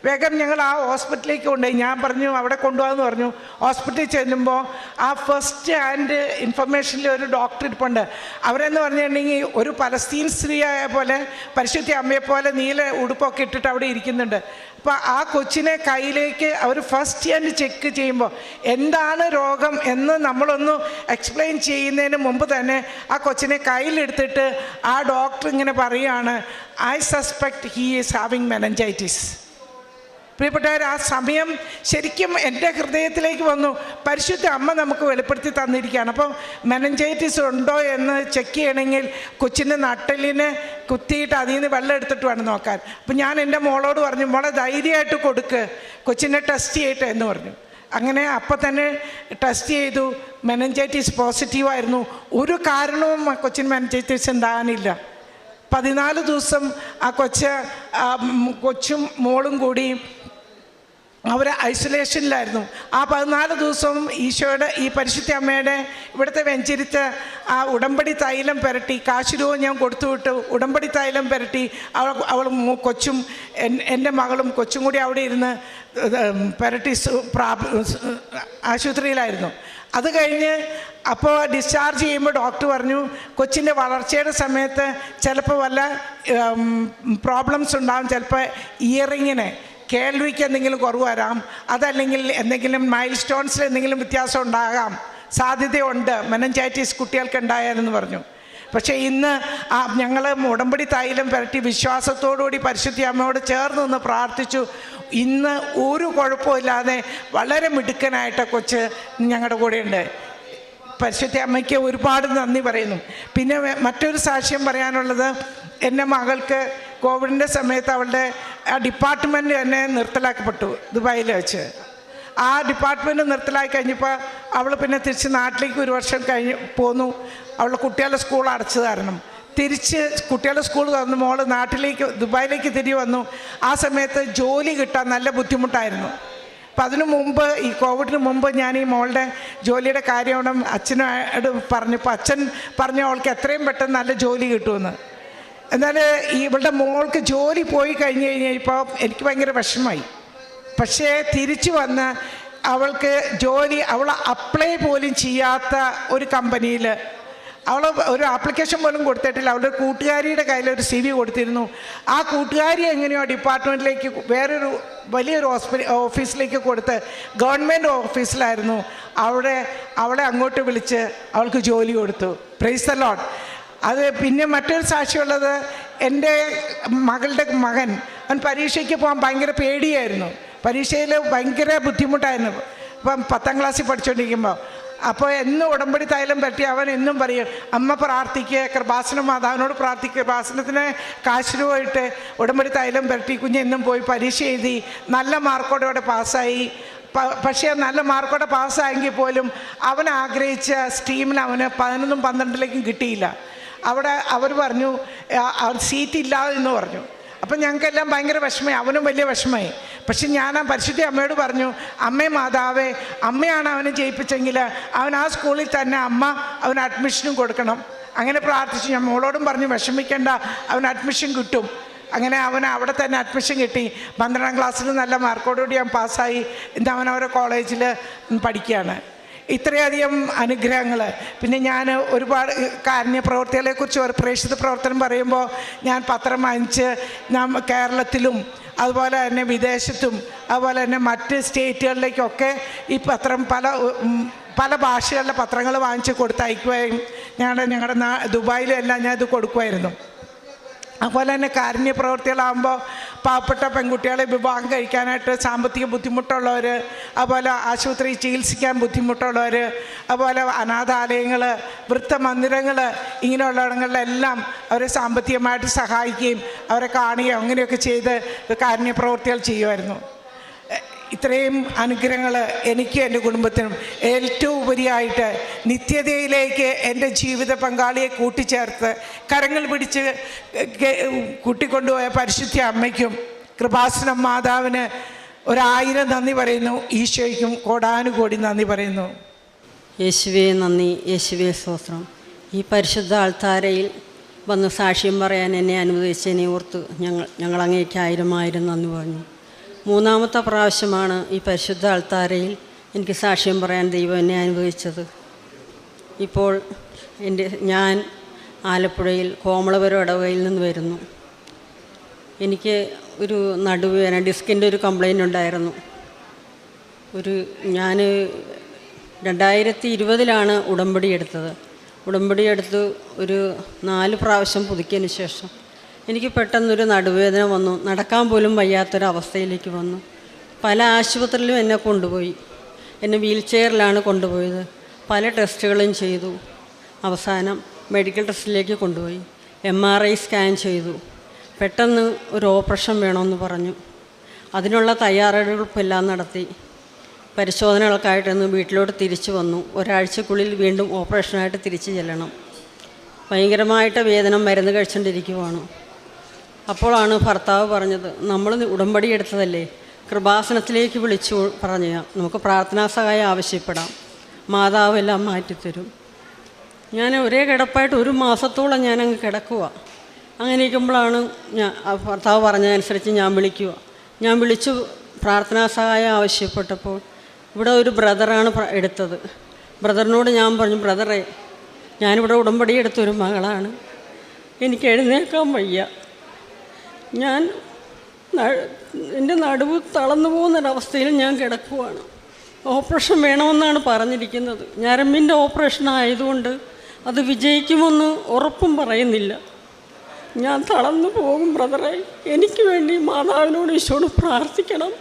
Speaker 4: വേഗം ഞങ്ങൾ ആ ഹോസ്പിറ്റലിലേക്ക് കൊണ്ടുപോയി. ഞാൻ പറഞ്ഞു അവിടെ കൊണ്ടുപോകാമെന്ന് പറഞ്ഞു. ഹോസ്പിറ്റലിൽ ചെല്ലുമ്പോൾ ആ ഫസ്റ്റ് ഹാൻഡ് ഇൻഫർമേഷനിൽ ഒരു ഡോക്ടർ ഇരിപ്പുണ്ട്. അവരെന്ന് പറഞ്ഞിട്ടുണ്ടെങ്കിൽ ഒരു പലസ്തീൻ സ്ത്രീയായ പോലെ പരിശുദ്ധ അമ്മയെപ്പോലെ നീല ഉടുപ്പൊക്കെ ഇട്ടിട്ട് അവിടെ ഇരിക്കുന്നുണ്ട്. അപ്പോൾ ആ കൊച്ചിനെ കയ്യിലേക്ക് അവർ ഫസ്റ്റ് ഹാൻഡ് ചെക്ക് ചെയ്യുമ്പോൾ എന്താണ് രോഗം എന്ന് നമ്മളൊന്ന് എക്സ്പ്ലെയിൻ ചെയ്യുന്നതിന് മുമ്പ് തന്നെ ആ കൊച്ചിനെ കയ്യിലെടുത്തിട്ട് ആ ഡോക്ടർ ഇങ്ങനെ പറയുകയാണ്, I suspect he is having meningitis. പ്രിയപ്പെട്ടവർ, ആ സമയം ശരിക്കും എൻ്റെ ഹൃദയത്തിലേക്ക് വന്നു. പരിശുദ്ധ അമ്മ നമുക്ക് വെളിപ്പെടുത്തി തന്നിരിക്കുകയാണ്. അപ്പം മെനഞ്ചൈറ്റിസ് ഉണ്ടോ എന്ന് ചെക്ക് ചെയ്യണമെങ്കിൽ കൊച്ചിൻ്റെ നട്ടലിനെ കുത്തിയിട്ട് അതിൽ നിന്ന് വെള്ളം എടുത്തിട്ട് വേണം നോക്കാൻ. അപ്പം ഞാൻ എൻ്റെ മോളോട് പറഞ്ഞു, മോളെ ധൈര്യമായിട്ട് കൊടുക്ക്, കൊച്ചിനെ ടെസ്റ്റ് ചെയ്യട്ടെ എന്ന് പറഞ്ഞു. അങ്ങനെ അപ്പം തന്നെ ടെസ്റ്റ് ചെയ്തു, മെനഞ്ചൈറ്റിസ് പോസിറ്റീവായിരുന്നു. ഒരു കാരണവും ആ കൊച്ചിന് മെനഞ്ചൈറ്റിസ് ഉണ്ടാകാനില്ല. 14 ദിവസം ആ കൊച്ചും മോളും കൂടി അവർ ഐസൊലേഷനിലായിരുന്നു. ആ 14 ദിവസവും ഈശോയുടെ ഈ പരിശുദ്ധ അമ്മയുടെ ഇവിടുത്തെ വെഞ്ചരിത്ത് ആ ഉടമ്പടി തൈലം പുരട്ടി, കാശ് രൂപ ഞാൻ കൊടുത്തു വിട്ടു. ഉടമ്പടി തൈലം പുരട്ടി അവൾ കൊച്ചും എൻ്റെ മകളും കൊച്ചും കൂടി അവിടെ ഇരുന്ന് പുരട്ടി ആശുപത്രിയിലായിരുന്നു. അത് കഴിഞ്ഞ് അപ്പോൾ ഡിസ്ചാർജ് ചെയ്യുമ്പോൾ ഡോക്ടർ പറഞ്ഞു കൊച്ചിൻ്റെ വളർച്ചയുടെ സമയത്ത് ചിലപ്പോൾ വല്ല പ്രോബ്ലംസ് ഉണ്ടാകും. ചിലപ്പോൾ ഇയറിങ്ങിന് കേൾവിക്ക് എന്തെങ്കിലും കുറവ് വരാം, അതല്ലെങ്കിൽ എന്തെങ്കിലും മൈൽ സ്റ്റോൺസിൽ എന്തെങ്കിലും വ്യത്യാസം ഉണ്ടാകാം, സാധ്യതയുണ്ട് മെനഞ്ചൈറ്റിസ് കുട്ടികൾക്ക് ഉണ്ടായാലെന്ന് പറഞ്ഞു. പക്ഷേ ഇന്ന് ഞങ്ങൾ ഉടമ്പടി തൈലം പുരട്ടി വിശ്വാസത്തോടുകൂടി പരിശുദ്ധ അമ്മയോട് ചേർന്ന് നിന്ന് പ്രാർത്ഥിച്ചു. ഇന്ന് ഒരു കുഴപ്പമില്ലാതെ വളരെ മിടുക്കനായിട്ട് കൊച്ച് ഞങ്ങളുടെ കൂടെയുണ്ട്. പരിശുദ്ധ അമ്മയ്ക്ക് ഒരുപാട് നന്ദി പറയുന്നു. പിന്നെ മറ്റൊരു സാക്ഷ്യം പറയാനുള്ളത്, എൻ്റെ മകൾക്ക് കോവിഡിൻ്റെ സമയത്ത് അവളുടെ ഡിപ്പാർട്ട്മെൻറ്റ് തന്നെ നിർത്തലാക്കപ്പെട്ടു ദുബായിൽ വെച്ച്. ആ ഡിപ്പാർട്ട്മെൻറ്റ് നിർത്തലാക്കി കഴിഞ്ഞപ്പോൾ അവൾ പിന്നെ തിരിച്ച് നാട്ടിലേക്ക് 1 വർഷം കഴിഞ്ഞ് പോന്നു. അവളുടെ കുട്ടികളുടെ സ്കൂൾ അടച്ചത് കാരണം തിരിച്ച് കുട്ടികളുടെ സ്കൂൾ തുറന്ന് മോള് നാട്ടിലേക്ക് ദുബായിലേക്ക് തിരികെ വന്നു. ആ സമയത്ത് ജോലി കിട്ടാൻ നല്ല ബുദ്ധിമുട്ടായിരുന്നു. അപ്പം അതിനു മുമ്പ്, ഈ കോവിഡിന് മുമ്പ് ഞാൻ ഈ മോളുടെ ജോലിയുടെ കാര്യം അച്ഛനോട് പറഞ്ഞപ്പോൾ അച്ഛൻ പറഞ്ഞു അവൾക്ക് എത്രയും പെട്ടെന്ന് നല്ല ജോലി കിട്ടുമെന്ന്. എന്നാൽ ഇവളുടെ മോൾക്ക് ജോലി പോയി കഴിഞ്ഞ് കഴിഞ്ഞപ്പോൾ എനിക്ക് ഭയങ്കര വിഷമമായി. പക്ഷേ തിരിച്ചു വന്ന് അവൾക്ക് ജോലി, അവൾ അപ്ലൈ പോലും ചെയ്യാത്ത ഒരു കമ്പനിയിൽ അവൾ ഒരു ആപ്ലിക്കേഷൻ പോലും കൊടുത്തിട്ടില്ല. അവളുടെ കൂട്ടുകാരിയുടെ കയ്യിൽ ഒരു CV കൊടുത്തിരുന്നു. ആ കൂട്ടുകാരി എങ്ങനെയോ ഡിപ്പാർട്ട്മെൻറ്റിലേക്ക് വേറൊരു വലിയൊരു ഓഫീസിലേക്ക് കൊടുത്ത്, ഗവൺമെൻറ് ഓഫീസിലായിരുന്നു. അവളെ അങ്ങോട്ട് വിളിച്ച് അവൾക്ക് ജോലി കൊടുത്തു. Praise the Lord. അത് പിന്നെ മറ്റൊരു സാക്ഷ്യമുള്ളത്, എൻ്റെ മകളുടെ മകൻ, അവൻ പരീക്ഷയ്ക്ക് പോകാൻ ഭയങ്കര പേടിയായിരുന്നു. പരീക്ഷയിൽ ഭയങ്കര ബുദ്ധിമുട്ടായിരുന്നു. ഇപ്പം 10ാം ക്ലാസ്സിൽ പഠിച്ചുകൊണ്ടിരിക്കുമ്പോൾ. അപ്പോൾ എന്നും ഉടമ്പടി തൈലം പറ്റി അവൻ എന്നും പറയും, അമ്മ പ്രാർത്ഥിക്കുക, കൃപാസന മാതാവിനോട് പ്രാർത്ഥിക്കുക, കൃപാസനത്തിന് കാശ് രൂപയിട്ട് ഉടമ്പടി തൈലം പറ്റി കുഞ്ഞ് എന്നും പോയി പരീക്ഷ എഴുതി നല്ല മാർക്കോടെ പാസ്സായി. പക്ഷേ നല്ല മാർക്കോടെ പാസ്സായെങ്കിൽ പോലും അവൻ ആഗ്രഹിച്ച സ്ട്രീമിൽ അവന് 11ഉം 12ലേക്കും കിട്ടിയില്ല. അവിടെ അവർ പറഞ്ഞു അവൻ സീറ്റ് ഇല്ല എന്ന് പറഞ്ഞു. അപ്പം ഞങ്ങൾക്കെല്ലാം ഭയങ്കര വിഷമമായി, അവനും വലിയ വിഷമമായി. പക്ഷെ ഞാൻ ആ പരിശുദ്ധ അമ്മയോട് പറഞ്ഞു, അമ്മേ മാതാവേ, അമ്മയാണ് അവനെ ജയിപ്പിച്ചെങ്കിൽ അവൻ ആ സ്കൂളിൽ തന്നെ അവന് അഡ്മിഷനും കൊടുക്കണം. അങ്ങനെ പ്രാർത്ഥിച്ചു. ഞാൻ മോളോടും പറഞ്ഞു വിഷമിക്കേണ്ട, അവന് അഡ്മിഷൻ കിട്ടും. അങ്ങനെ അവന് അവിടെ തന്നെ അഡ്മിഷൻ കിട്ടി. 12ാം ക്ലാസ്സിൽ നല്ല മാർക്കോടുകൂടി അവൻ പാസ്സായി. ഇന്ന് അവൻ അവരെ കോളേജിൽ പഠിക്കുകയാണ്. ഇത്രയധികം അനുഗ്രഹങ്ങൾ. പിന്നെ ഞാൻ ഒരുപാട് കാരുണ്യ പ്രവർത്തികളെക്കുറിച്ച് ഒരു പ്രേക്ഷിത പ്രവർത്തനം പറയുമ്പോൾ ഞാൻ പത്രം വാങ്ങിച്ച് കേരളത്തിലും അതുപോലെ തന്നെ വിദേശത്തും അതുപോലെ തന്നെ മറ്റ് സ്റ്റേറ്റുകളിലേക്കൊക്കെ ഈ പത്രം പല ഭാഷകളിലെ പത്രങ്ങൾ വാങ്ങിച്ച് കൊടുത്തയക്കുകയും ഞങ്ങളുടെ ദുബായിലും എല്ലാം ഞാൻ ഇത് കൊടുക്കുമായിരുന്നു. അതുപോലെ തന്നെ കാരുണ്യ പ്രവൃത്തികളാകുമ്പോൾ പാവപ്പെട്ട പെൺകുട്ടികളെ വിവാഹം കഴിക്കാനായിട്ട് സാമ്പത്തിക ബുദ്ധിമുട്ടുള്ളവർ, അതുപോലെ ആശുപത്രി ചികിത്സിക്കാൻ ബുദ്ധിമുട്ടുള്ളവർ, അതുപോലെ അനാഥാലയങ്ങൾ, വൃദ്ധമന്ദിരങ്ങൾ, ഇങ്ങനെയുള്ളയിടങ്ങളിലെല്ലാം അവരെ സാമ്പത്തികമായിട്ട് സഹായിക്കുകയും അവരെ കാണുകയും അങ്ങനെയൊക്കെ ചെയ്ത് കാരുണ്യ പ്രവൃത്തികൾ ചെയ്യുമായിരുന്നു. ഇത്രയും അനുഗ്രഹങ്ങൾ എനിക്ക് എൻ്റെ കുടുംബത്തിനും ഏറ്റവും ഉപരിയായിട്ട് നിത്യതയിലേക്ക് എൻ്റെ ജീവിത പങ്കാളിയെ കൂട്ടിച്ചേർത്ത് കരങ്ങൾ പിടിച്ച് കൂട്ടിക്കൊണ്ടുപോയ പരിശുദ്ധ അമ്മയ്ക്കും കൃപാസനം മാതാവിന് 1000 നന്ദി പറയുന്നു. ഈശോയ്ക്കും കോടാനുകോടി നന്ദി പറയുന്നു.
Speaker 5: യേശുവേ നന്ദി, യേശുവേ സ്തോത്രം. ഈ പരിശുദ്ധ ആൾത്താരയിൽ വന്ന് സാക്ഷ്യം പറയാൻ എന്നെ അനുവദിച്ചതിനെ ഓർത്ത് ഞങ്ങൾ അങ്ങേക്ക് 1000 നന്ദി പറഞ്ഞു. 3ാമത്തെ പ്രാവശ്യമാണ് ഈ പരിശുദ്ധ ആൾത്താരയിൽ എനിക്ക് സാക്ഷ്യം പറയാൻ ദൈവം എന്നെ അനുവദിച്ചത്. ഇപ്പോൾ ഞാൻ ആലപ്പുഴയിൽ കോമളപുരം ഇടവകയിൽ നിന്ന് വരുന്നു. എനിക്ക് ഒരു നടുവേദന, ഡിസ്കിൻ്റെ ഒരു കംപ്ലൈൻ്റ് ഉണ്ടായിരുന്നു. ഞാൻ 2020 ഉടമ്പടി എടുത്തത്. ഉടമ്പടി എടുത്ത് ഒരു 4 പ്രാവശ്യം പുതുക്കിയതിന് ശേഷം എനിക്ക് പെട്ടെന്നൊരു നടുവേദന വന്നു. നടക്കാൻ പോലും വയ്യാത്തൊരവസ്ഥയിലേക്ക് വന്നു. പല ആശുപത്രിയിലും എന്നെ കൊണ്ടുപോയി. എന്നെ വീൽ ചെയറിലാണ് കൊണ്ടുപോയത്. പല ടെസ്റ്റുകളും ചെയ്തു. അവസാനം മെഡിക്കൽ ടെസ്റ്റിലേക്ക് കൊണ്ടുപോയി. MRI സ്കാൻ ചെയ്തു. പെട്ടെന്ന് ഒരു ഓപ്പറേഷൻ വേണമെന്ന് പറഞ്ഞു. അതിനുള്ള തയ്യാറെടുപ്പെല്ലാം നടത്തി. പരിശോധനകൾക്കായിട്ടൊന്ന് വീട്ടിലോട്ട് തിരിച്ചു വന്നു. ഒരാഴ്ചക്കുള്ളിൽ വീണ്ടും ഓപ്പറേഷനായിട്ട് തിരിച്ചു ചെല്ലണം. ഭയങ്കരമായിട്ട് വേദന, മരുന്ന് കഴിച്ചുകൊണ്ടിരിക്കുവാണ്. അപ്പോഴാണ് ഭർത്താവ് പറഞ്ഞത്, നമ്മൾ ഉടമ്പടി എടുത്തതല്ലേ, കൃപാസനത്തിലേക്ക് വിളിച്ചു പറഞ്ഞു, നമുക്ക് പ്രാർത്ഥനാ സഹായം ആവശ്യപ്പെടാം, മാതാവ് എല്ലാം മാറ്റിത്തരും. ഞാൻ ഒരേ കിടപ്പായിട്ട് 1 മാസത്തോളം ഞാനങ്ങ് കിടക്കുക. അങ്ങനെ ഇരിക്കുമ്പോഴാണ് ഭർത്താവ് പറഞ്ഞതനുസരിച്ച് ഞാൻ വിളിച്ചു പ്രാർത്ഥനാ സഹായം ആവശ്യപ്പെട്ടപ്പോൾ ഇവിടെ ഒരു ബ്രദറാണ് എടുത്തത്. ബ്രദറിനോട് ഞാൻ പറഞ്ഞു, ബ്രദറെ, ഞാനിവിടെ ഉടമ്പടി എടുത്തൊരു മകളാണ്, എനിക്ക് എഴുന്നേൽക്കാൻ വയ്യ, ഞാൻ എൻ്റെ നടുവ് തളർന്നു പോകുന്നൊരവസ്ഥയിൽ ഞാൻ കിടക്കുവാണ്, ഓപ്പറേഷൻ വേണമെന്നാണ് പറഞ്ഞിരിക്കുന്നത്. ഞരമ്പിൻ്റെ ഓപ്പറേഷൻ ആയതുകൊണ്ട് അത് വിജയിക്കുമെന്ന് ഉറപ്പും പറയുന്നില്ല. ഞാൻ തളർന്നു പോകും ബ്രദറെ, എനിക്ക് വേണ്ടി മാതാവിനോട് ഈശോട് പ്രാർത്ഥിക്കണം,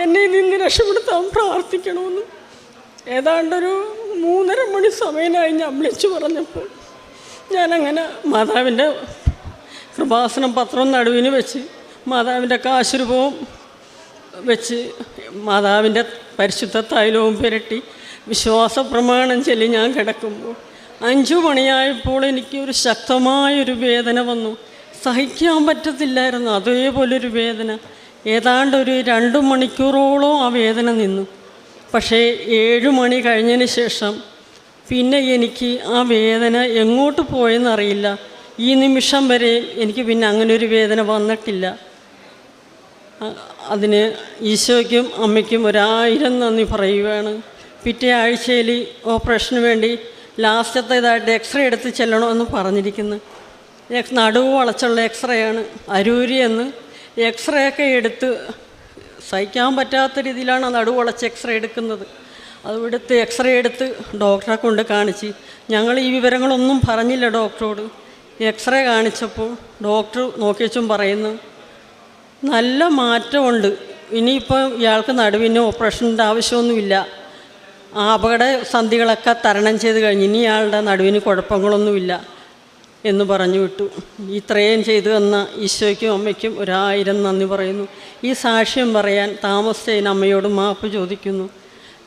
Speaker 5: എന്നെ നിന്ന് രക്ഷപ്പെടുത്താൻ പ്രാർത്ഥിക്കണമെന്ന്. ഏതാണ്ടൊരു 3:30 മണി സമയമായി ഞാൻ വിളിച്ചു പറഞ്ഞപ്പോൾ ഞാനങ്ങനെ മാതാവിൻ്റെ കൃപാസനം പത്രം നടുവിന് വെച്ച് മാതാവിൻ്റെ കാശുരൂപവും വെച്ച് മാതാവിൻ്റെ പരിശുദ്ധ തൈലവും പുരട്ടി വിശ്വാസ പ്രമാണം ചൊല്ലി ഞാൻ കിടക്കുമ്പോൾ 5 മണിയായപ്പോൾ എനിക്കൊരു ശക്തമായൊരു വേദന വന്നു. സഹിക്കാൻ പറ്റത്തില്ലായിരുന്നു, അതേപോലൊരു വേദന. ഏതാണ്ട് ഒരു 2 മണിക്കൂറോളം ആ വേദന നിന്നു. പക്ഷേ 7 മണി കഴിഞ്ഞതിന് ശേഷം പിന്നെ എനിക്ക് ആ വേദന എങ്ങോട്ട് പോയെന്നറിയില്ല. ഈ നിമിഷം വരെ എനിക്ക് പിന്നെ അങ്ങനെ ഒരു വേദന വന്നിട്ടില്ല. അതിന് ഈശോയ്ക്കും അമ്മയ്ക്കും 1000 നന്ദി പറയുകയാണ്. പിറ്റേ ആഴ്ചയിൽ ഓപ്പറേഷന് വേണ്ടി ലാസ്റ്റത്തേതായിട്ട് എക്സ്റേ എടുത്ത് ചെല്ലണമെന്ന് പറഞ്ഞിരിക്കുന്നു. നടുവ് വളച്ചുള്ള എക്സ്റേ ആണ്, അരൂരി എന്ന്. എക്സ്റേ ഒക്കെ എടുത്ത് സഹിക്കാൻ പറ്റാത്ത രീതിയിലാണ് നടുവ് വളച്ച് എക്സ്റേ എടുക്കുന്നത്. അതെടുത്ത് എക്സ്റേ എടുത്ത് ഡോക്ടറെ കൊണ്ട് കാണിച്ച്, ഞങ്ങൾ ഈ വിവരങ്ങളൊന്നും പറഞ്ഞില്ല ഡോക്ടറോട്. എക്സ്റേ കാണിച്ചപ്പോൾ ഡോക്ടർ നോക്കിയച്ചും പറയുന്നു, നല്ല മാറ്റമുണ്ട്, ഇനിയിപ്പോൾ ഇയാൾക്ക് നടുവിന് ഓപ്പറേഷൻ്റെ ആവശ്യമൊന്നുമില്ല, ആ അപകട സന്ധികളൊക്കെ തരണം ചെയ്ത് കഴിഞ്ഞ് ഇനി ഇയാളുടെ നടുവിന് കുഴപ്പങ്ങളൊന്നുമില്ല എന്ന് പറഞ്ഞു വിട്ടു. ഇത്രയും ചെയ്തു തന്ന ഈശോയ്ക്കും അമ്മയ്ക്കും 1000 നന്ദി പറയുന്നു. ഈ സാക്ഷ്യം പറയാൻ താമസിച്ചതിന് അമ്മയോട് മാപ്പ് ചോദിക്കുന്നു.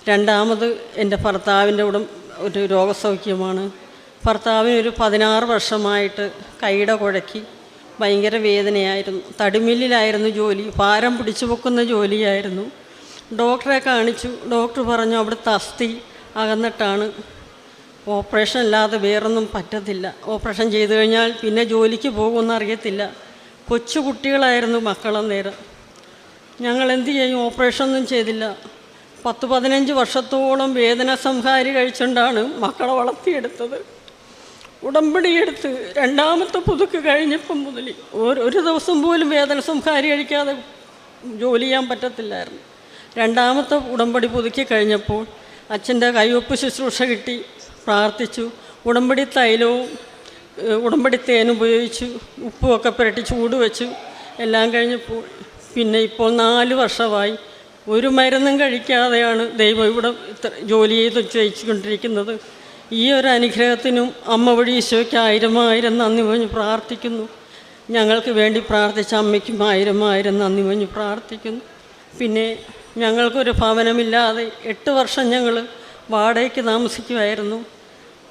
Speaker 5: രണ്ടാമത് എൻ്റെ ഭർത്താവിൻ്റെ ഒരു രോഗസൗഖ്യമാണ്. ഭർത്താവിന് ഒരു 16 വർഷമായിട്ട് കൈയുടെ കുഴക്കി ഭയങ്കര വേദനയായിരുന്നു. തടിമില്ലിലായിരുന്നു ജോലി, ഭാരം പിടിച്ചു പൊക്കുന്ന ജോലിയായിരുന്നു. ഡോക്ടറെ കാണിച്ചു. ഡോക്ടർ പറഞ്ഞു അവിടുത്തെ അസ്ഥി അകന്നിട്ടാണ്, ഓപ്പറേഷൻ അല്ലാതെ വേറൊന്നും പറ്റത്തില്ല, ഓപ്പറേഷൻ ചെയ്തു കഴിഞ്ഞാൽ പിന്നെ ജോലിക്ക് പോകുമെന്ന് അറിയത്തില്ല. കൊച്ചു കുട്ടികളായിരുന്നു മക്കളന്നേരം. ഞങ്ങൾ എന്ത് ചെയ്യും, ഓപ്പറേഷൻ ഒന്നും ചെയ്തില്ല. 10-15 വർഷത്തോളം വേദന സംഹാരി കഴിച്ചുകൊണ്ടാണ് മക്കളെ വളർത്തിയെടുത്തത്. ഉടമ്പടിയെടുത്ത് 2ാമത്തെ പുതുക്ക് കഴിഞ്ഞപ്പം മുതൽ ഒരു ദിവസം പോലും വേദന സംഹാരി കഴിക്കാതെ ജോലി ചെയ്യാൻ പറ്റത്തില്ലായിരുന്നു. 2ാമത്തെ ഉടമ്പടി പുതുക്കി കഴിഞ്ഞപ്പോൾ അച്ഛൻ്റെ കൈവപ്പ് ശുശ്രൂഷ കിട്ടി, പ്രാർത്ഥിച്ചു. ഉടമ്പടി തൈലവും ഉടമ്പടി തേനും ഉപയോഗിച്ചു, ഉപ്പുമൊക്കെ പുരട്ടി ചൂട് വെച്ചു. എല്ലാം കഴിഞ്ഞപ്പോൾ പിന്നെ ഇപ്പോൾ 4 വർഷമായി ഒരു മരുന്നും കഴിക്കാതെയാണ് ദൈവം ഇവിടെ ജോലി ചെയ്ത് ചെയ്യിച്ചുകൊണ്ടിരിക്കുന്നത്. ഈ ഒരു അനുഗ്രഹത്തിനും അമ്മ വഴി ഈശോയ്ക്ക് 1000 നന്ദി പറഞ്ഞ് പ്രാർത്ഥിക്കുന്നു. ഞങ്ങൾക്ക് വേണ്ടി പ്രാർത്ഥിച്ച അമ്മയ്ക്കും 1000 നന്ദി പറഞ്ഞ് പ്രാർത്ഥിക്കുന്നു. പിന്നെ ഞങ്ങൾക്കൊരു ഭവനമില്ലാതെ 8 വർഷം ഞങ്ങൾ വാടകയ്ക്ക് താമസിക്കുമായിരുന്നു.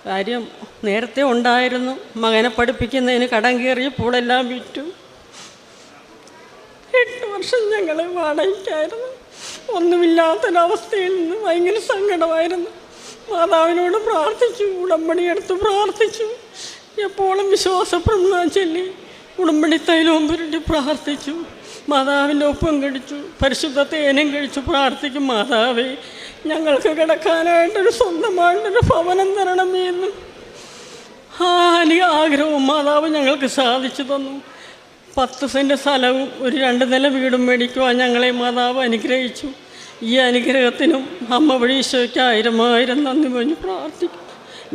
Speaker 5: കാര്യം നേരത്തെ ഉണ്ടായിരുന്നു, മകനെ പഠിപ്പിക്കുന്നതിന് കടം കയറിയപ്പോൾ എല്ലാം വിറ്റു. 8 വർഷം ഞങ്ങൾ വാടകയ്ക്കായിരുന്നു. ഒന്നുമില്ലാത്തൊരവസ്ഥയിൽ നിന്ന് ഭയങ്കര സങ്കടമായിരുന്നു. മാതാവിനോട് പ്രാർത്ഥിച്ചു, ഉടമ്പടി എടുത്ത് പ്രാർത്ഥിച്ചു, എപ്പോഴും വിശ്വാസപ്രമാണം ചൊല്ലി ഉടമ്പടി തൈലവും പുരട്ടി പ്രാർത്ഥിച്ചു. മാതാവിൻ്റെ ഒപ്പം കഴിച്ചു, പരിശുദ്ധ തേനും കഴിച്ചു പ്രാർത്ഥിക്കും. മാതാവേ, ഞങ്ങൾക്ക് കിടക്കാനായിട്ടൊരു സ്വന്തമായിട്ടൊരു ഭവനം തരണമേ എന്നും ആഗ്രഹവും മാതാവ് ഞങ്ങൾക്ക് സാധിച്ചു തന്നു. 10 സെൻറ്റ് സ്ഥലവും ഒരു 2 നില വീടും മേടിക്കുവാൻ ഞങ്ങളെ മാതാവ് അനുഗ്രഹിച്ചു. ഈ അനുഗ്രഹത്തിനും അമ്മ വഴി ഈശോയ്ക്ക് 1000 നന്ദി പറഞ്ഞ് പ്രാർത്ഥിക്കും.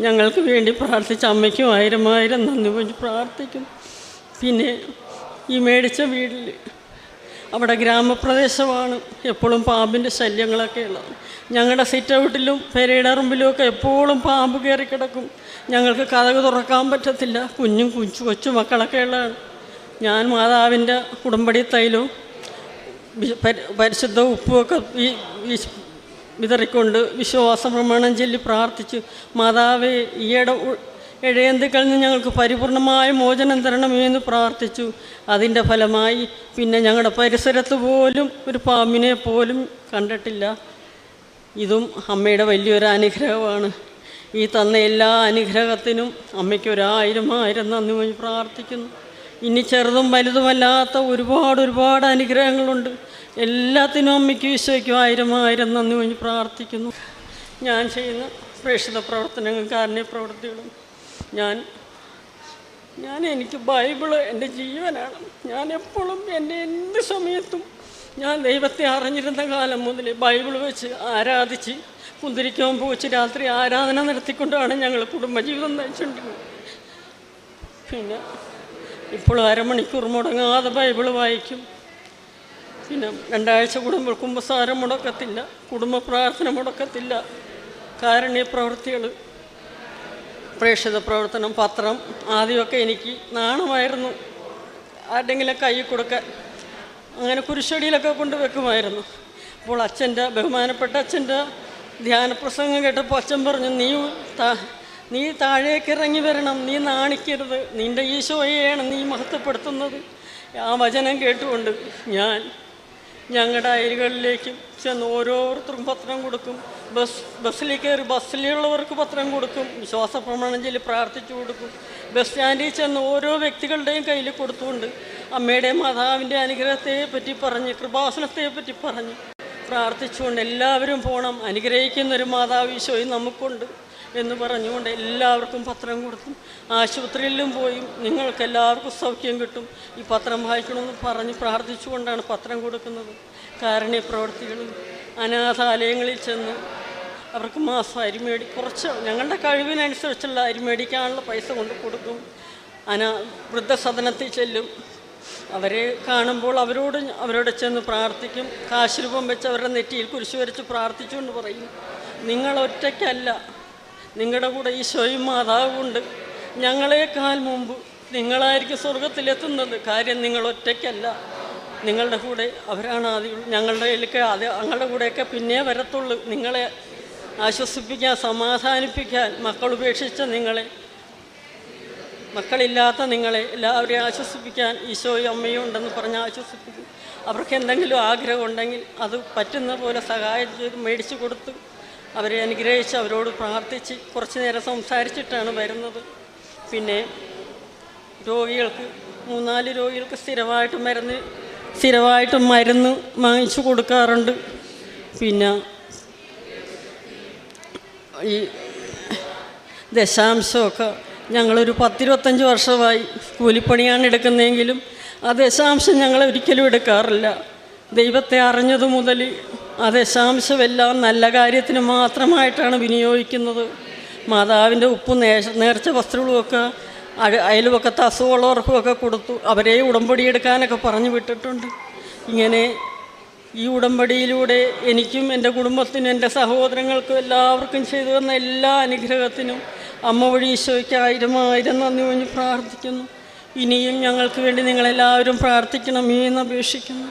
Speaker 5: ഞങ്ങൾക്ക് വേണ്ടി പ്രാർത്ഥിച്ച അമ്മയ്ക്കും 1000 നന്ദി പറഞ്ഞ് പ്രാർത്ഥിക്കും. പിന്നെ ഈ മേടിച്ച വീട്ടിൽ അവിടെ ഗ്രാമപ്രദേശമാണ്, എപ്പോഴും പാമ്പിൻ്റെ ശല്യങ്ങളൊക്കെ ഉള്ളത്. ഞങ്ങളുടെ സിറ്റ് ഔട്ടിലും പെരയുടെ റൂമിലും ഒക്കെ എപ്പോഴും പാമ്പ് കയറി കിടക്കും. ഞങ്ങൾക്ക് കതക് തുറക്കാൻ പറ്റത്തില്ല. കൊച്ചു മക്കളൊക്കെ ഉള്ളതാണ്. ഞാൻ മാതാവിൻ്റെ ഉടമ്പടി തൈലവും പരിശുദ്ധ ഉപ്പുമൊക്കെ വിതറിക്കൊണ്ട് വിശ്വാസ പ്രമാണം ചൊല്ലി പ്രാർത്ഥിച്ചു. മാതാവേ, ഇഴയന്തുക്കളിൽ നിന്ന് ഞങ്ങൾക്ക് പരിപൂർണമായ മോചനം തരണമേ എന്ന് പ്രാർത്ഥിച്ചു. അതിൻ്റെ ഫലമായി പിന്നെ ഞങ്ങളുടെ പരിസരത്ത് പോലും ഒരു പാമ്പിനെ പോലും കണ്ടിട്ടില്ല. ഇതും അമ്മയുടെ വലിയൊരു അനുഗ്രഹമാണ്. ഈ തന്ന എല്ലാ അനുഗ്രഹത്തിനും അമ്മയ്ക്ക് 1000 നന്ദി പറഞ്ഞ് പ്രാർത്ഥിക്കുന്നു. ഇനി ചെറുതും വലുതുമല്ലാത്ത ഒരുപാട് അനുഗ്രഹങ്ങളുണ്ട്. എല്ലാത്തിനും അമ്മയ്ക്കും ഈശോയ്ക്കും 1000 നന്ദി പറഞ്ഞ് പ്രാർത്ഥിക്കുന്നു. ഞാൻ ചെയ്യുന്ന പ്രേക്ഷിത പ്രവർത്തനങ്ങളും കാരുണ്യ പ്രവൃത്തികളും എനിക്ക് ബൈബിള് എൻ്റെ ജീവനാണ്. ഞാൻ എപ്പോഴും എന്ത് സമയത്തും ഞാൻ ദൈവത്തെ അറിഞ്ഞിരുന്ന കാലം മുതൽ ബൈബിൾ വെച്ച് ആരാധിച്ച് കുന്തിരിക്കാൻ പോച്ച് രാത്രി ആരാധന നടത്തിക്കൊണ്ടാണ് ഞങ്ങൾ കുടുംബജീവിതം നയിച്ചുകൊണ്ടിരുന്നത്. പിന്നെ ഇപ്പോൾ അരമണിക്കൂർ മുടങ്ങാതെ ബൈബിൾ വായിക്കും. പിന്നെ 2 ആഴ്ച കൂടുമ്പോൾ കുമ്പസാരം മുടക്കത്തില്ല, കുടുംബ പ്രാർത്ഥന മുടക്കത്തില്ല. കാരുണ്യ പ്രവൃത്തികൾ, പ്രേക്ഷിത പ്രവർത്തനം, പത്രം. ആദ്യമൊക്കെ എനിക്ക് നാണമായിരുന്നു ആരുടെങ്കിലും കൈ കൊടുക്കാൻ. അങ്ങനെ കുരിശടിയിലൊക്കെ കൊണ്ടുവെക്കുമായിരുന്നു. അപ്പോൾ ബഹുമാനപ്പെട്ട അച്ഛൻ്റെ ധ്യാനപ്രസംഗം കേട്ടപ്പോൾ അച്ഛൻ പറഞ്ഞു, നീ താഴേക്ക് ഇറങ്ങി വരണം, നീ നാണിക്കരുത്, നിൻ്റെ ഈശോയെയാണ് നീ മഹത്വപ്പെടുത്തുന്നത്. ആ വചനം കേട്ടുകൊണ്ട് ഞങ്ങളുടെ അയലുകളിലേക്കും ചെന്ന് ഓരോരുത്തർക്കും പത്രം കൊടുക്കും. ബസ്സിൽ കയറി ബസ്സിലുള്ളവർക്ക് പത്രം കൊടുക്കും. വിശ്വാസ പ്രമാണം ചൊല്ലി പ്രാർത്ഥിച്ചു കൊടുക്കും. ബസ് സ്റ്റാൻഡിൽ ചെന്ന് ഓരോ വ്യക്തികളുടെയും കയ്യിൽ കൊടുത്തുകൊണ്ട് അമ്മയുടെ മാതാവിൻ്റെ അനുഗ്രഹത്തെ പറ്റി പറഞ്ഞ്, കൃപാസനത്തെ പറ്റി പറഞ്ഞ് പ്രാർത്ഥിച്ചുകൊണ്ട് എല്ലാവരും പോകണം, അനുഗ്രഹിക്കുന്നൊരു മാതാവ് ഈശോയും നമുക്കുണ്ട് എന്ന് പറഞ്ഞുകൊണ്ട് എല്ലാവർക്കും പത്രം കൊടുത്തും ആശുപത്രിയിലും പോയി നിങ്ങൾക്ക് എല്ലാവർക്കും സൗഖ്യം കിട്ടും, ഈ പത്രം വായിക്കണമെന്ന് പറഞ്ഞ് പ്രാർത്ഥിച്ചുകൊണ്ടാണ് പത്രം കൊടുക്കുന്നത്. കാരുണ്യ പ്രവർത്തികളും അനാഥാലയങ്ങളിൽ ചെന്ന് അവർക്ക് മാസം കുറച്ച് ഞങ്ങളുടെ കഴിവിനനുസരിച്ചുള്ള അരിമേടിക്കാനുള്ള പൈസ കൊണ്ട് കൊടുക്കും. വൃദ്ധസദനത്തിൽ ചെല്ലും. അവരെ കാണുമ്പോൾ അവരോട് ചെന്ന് പ്രാർത്ഥിക്കും. കാശുരൂപം വെച്ച് അവരുടെ നെറ്റിയിൽ കുരിശ് വരച്ച് പ്രാർത്ഥിച്ചുകൊണ്ട് പറയും, നിങ്ങൾ ഒറ്റയ്ക്കല്ല, നിങ്ങളുടെ കൂടെ ഈശോയും മാതാവുമുണ്ട്. ഞങ്ങളെക്കാൾ മുമ്പ് നിങ്ങളായിരിക്കും സ്വർഗത്തിലെത്തുന്നത്. കാര്യം നിങ്ങൾ ഒറ്റയ്ക്കല്ല, നിങ്ങളുടെ കൂടെ അവരാണ് ആദ്യം. ഞങ്ങളുടെ കൂടെയൊക്കെ പിന്നെ വരത്തുള്ളൂ. നിങ്ങളെ ആശ്വസിപ്പിക്കാൻ, സമാധാനിപ്പിക്കാൻ, മക്കളുപേക്ഷിച്ച മക്കളില്ലാത്ത നിങ്ങളെ എല്ലാവരെയും ആശ്വസിപ്പിക്കാൻ ഈശോയും അമ്മയും ഉണ്ടെന്ന് പറഞ്ഞ് ആശ്വസിപ്പിക്കും. അവർക്ക് എന്തെങ്കിലും ആഗ്രഹം ഉണ്ടെങ്കിൽ അത് പറ്റുന്ന പോലെ സഹായം ചെയ്ത് മേടിച്ചു കൊടുത്ത് അവരെ അനുഗ്രഹിച്ച് അവരോട് പ്രാർത്ഥിച്ച് കുറച്ച് നേരം സംസാരിച്ചിട്ടാണ് വരുന്നത്. പിന്നെ രോഗികൾക്ക് 3-4 രോഗികൾക്ക് സ്ഥിരമായിട്ട് മരുന്ന് വാങ്ങിച്ചു കൊടുക്കാറുണ്ട്. പിന്നെ ഈ ദശാംശമൊക്കെ ഞങ്ങളൊരു 10-25 വർഷമായി കൂലിപ്പണിയാണ് എടുക്കുന്നതെങ്കിലും ആ ദശാംശം ഞങ്ങൾ ഒരിക്കലും എടുക്കാറില്ല. ദൈവത്തെ അറിഞ്ഞതു മുതൽ ആ ദശാംശമെല്ലാം നല്ല കാര്യത്തിന് മാത്രമായിട്ടാണ് വിനിയോഗിക്കുന്നത്. മാതാവിൻ്റെ ഉപ്പും നേർച്ച വസ്തുക്കളുമൊക്കെ അയൽവക്കത്തെ അസുഖമുള്ളവർക്കുമൊക്കെ കൊടുത്തു. അവരെ ഉടമ്പടി എടുക്കാനൊക്കെ പറഞ്ഞു വിട്ടിട്ടുണ്ട്. ഇങ്ങനെ ഈ ഉടമ്പടിയിലൂടെ എനിക്കും എൻ്റെ കുടുംബത്തിനും എൻ്റെ സഹോദരങ്ങൾക്കും എല്ലാവർക്കും ചെയ്തു തന്ന എല്ലാ അനുഗ്രഹത്തിനും അമ്മ വഴി ഈശോയ്ക്ക് 1000 നന്ദി പറഞ്ഞ് പ്രാർത്ഥിക്കുന്നു. ഇനിയും ഞങ്ങൾക്ക് വേണ്ടി നിങ്ങളെല്ലാവരും പ്രാർത്ഥിക്കണമേ എന്ന് അപേക്ഷിക്കുന്നു.